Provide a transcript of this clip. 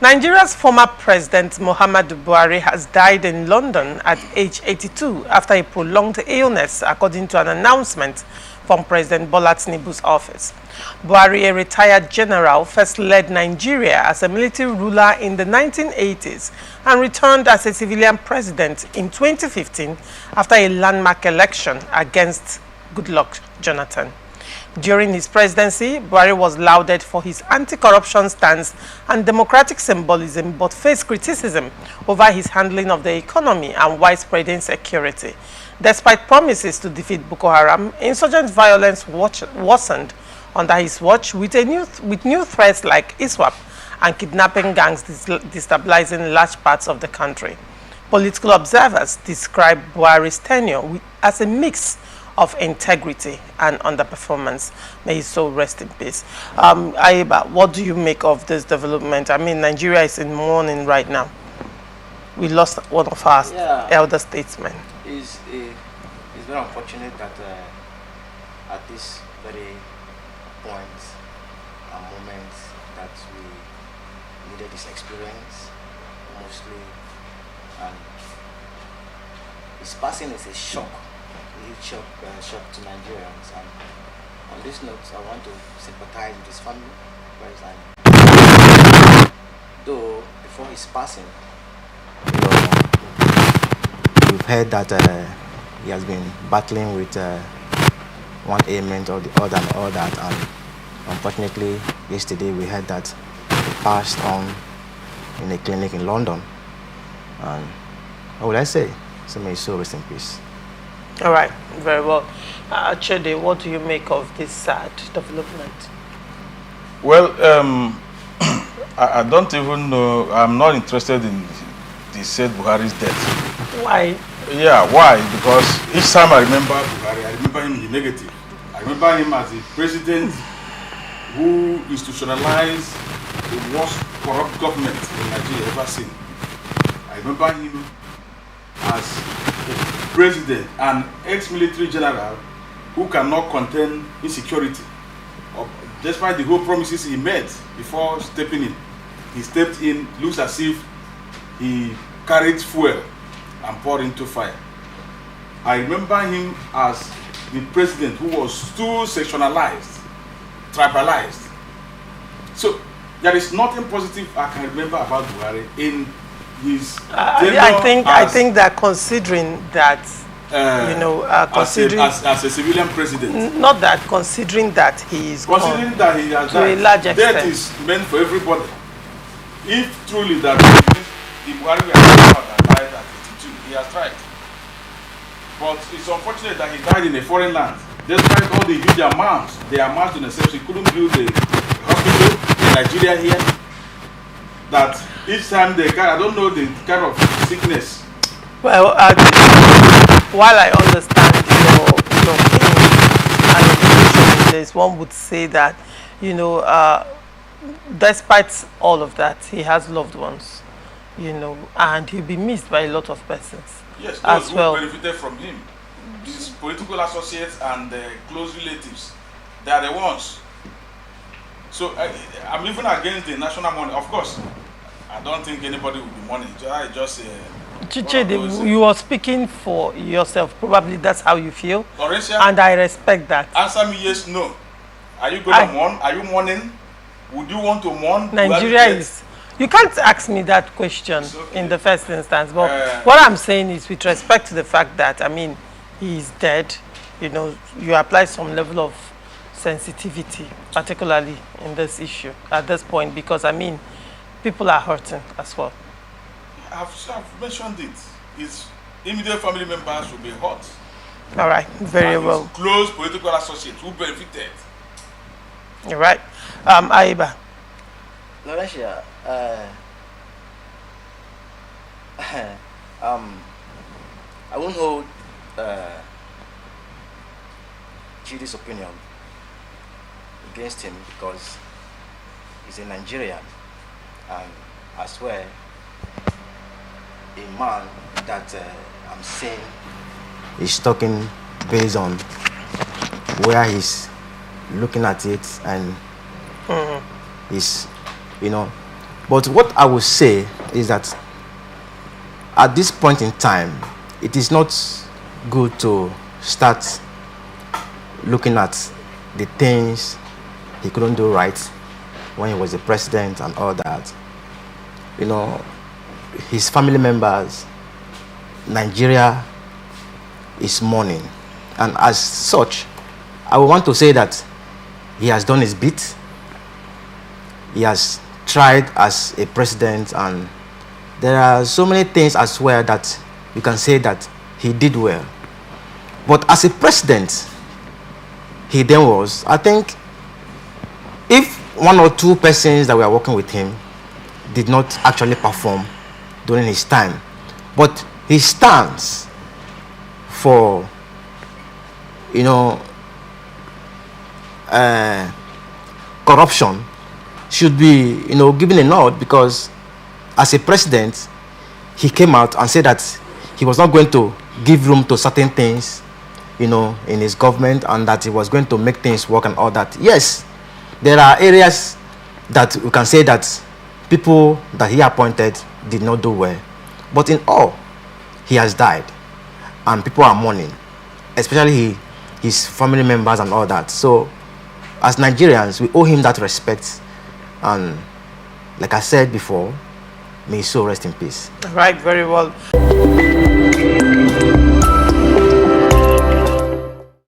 Nigeria's former President Muhammadu Buhari has died in London at age 82 after a prolonged illness, according to an announcement from President Bola Tinubu's office. Buhari, a retired general, first led Nigeria as a military ruler in the 1980s and returned as a civilian president in 2015 after a landmark election against Goodluck Jonathan. During his presidency, Buhari was lauded for his anti-corruption stance and democratic symbolism, but faced criticism over his handling of the economy and widespread insecurity. Despite promises to defeat Boko Haram, insurgent violence worsened under his watch with new threats like ISWAP and kidnapping gangs destabilizing large parts of the country. Political observers describe Buhari's tenure as a mix of integrity and underperformance. May his soul rest in peace. Aiba, what do you make of this development? I mean, Nigeria is in mourning right now. We lost one of our elder statesmen. It's very unfortunate that at this very point and moment that we needed this experience mostly, and his passing is a shock. Shock to Nigerians, and on this note I want to sympathize with his family, though before his passing, we've heard that he has been battling with one ailment or the other and all that, and unfortunately yesterday we heard that he passed on in a clinic in London, and what would I say? So may his soul rest in peace. All right, very well. Chede, what do you make of this sad development? Well, I don't even know. I'm not interested in the said Buhari's death. Why? Yeah, why? Because each time I remember Buhari, I remember him in the negative. I remember him as a president who institutionalized the worst corrupt government in Nigeria ever seen. I remember him as president and ex-military general who cannot contain insecurity. Despite the whole promises he made before stepping in, he stepped in, looks as if he carried fuel and poured into fire. I remember him as the president who was too sectionalized, tribalized. So there is nothing positive I can remember about Buhari in his I think that considering that considering as a civilian president, not that considering that he is considering that he has to a large extent, death is meant for everybody. If truly that the Buhari we are talking about that died at 82, he has tried. But it's unfortunate that he died in a foreign land. Despite all the huge amounts, they amassed in themselves, he couldn't build a hospital in Nigeria here. That each time they I don't know the kind of sickness. Well, while I understand your pain and this, one would say that, despite all of that, he has loved ones, and he'll be missed by a lot of persons. Yes, as those well. Who benefited from him, his political associates and close relatives, they are the ones. So I'm even against the national money. Of course, I don't think anybody will be mourning. Chiche, you are speaking for yourself. Probably that's how you feel. Laurentia, and I respect that. Answer me yes, no. Are you going to mourn? Are you mourning? Would you want to mourn? Nigeria is... You can't ask me that question in the first instance. But what I'm saying is with respect to the fact that, he is dead, you apply some level of sensitivity, particularly in this issue at this point, because people are hurting as well. I've mentioned it. His immediate family members will be hurt. All right, very well. His close political associates who benefited. All right, Aiba. Laurentia, I won't hold Judy's opinion against him because he's a Nigerian and I swear a man that I'm saying is talking based on where he's looking at it and he's But what I would say is that at this point in time, it is not good to start looking at the things he couldn't do right when he was the president and all that. You know, his family members, Nigeria is mourning. And as such, I would want to say that he has done his bit. He has tried as a president, and there are so many things as well that you can say that he did well. But as a president, he then was, I think, if one or two persons that were working with him did not actually perform during his time, but his stance for, you know, corruption should be, you know, given a nod, because as a president, he came out and said that he was not going to give room to certain things, you know, in his government, and that he was going to make things work and all that. Yes, there are areas that we can say that people that he appointed did not do well, but in all, he has died, and people are mourning, especially his family members and all that. So as Nigerians, we owe him that respect, and like I said before, may his soul rest in peace. Right, very well.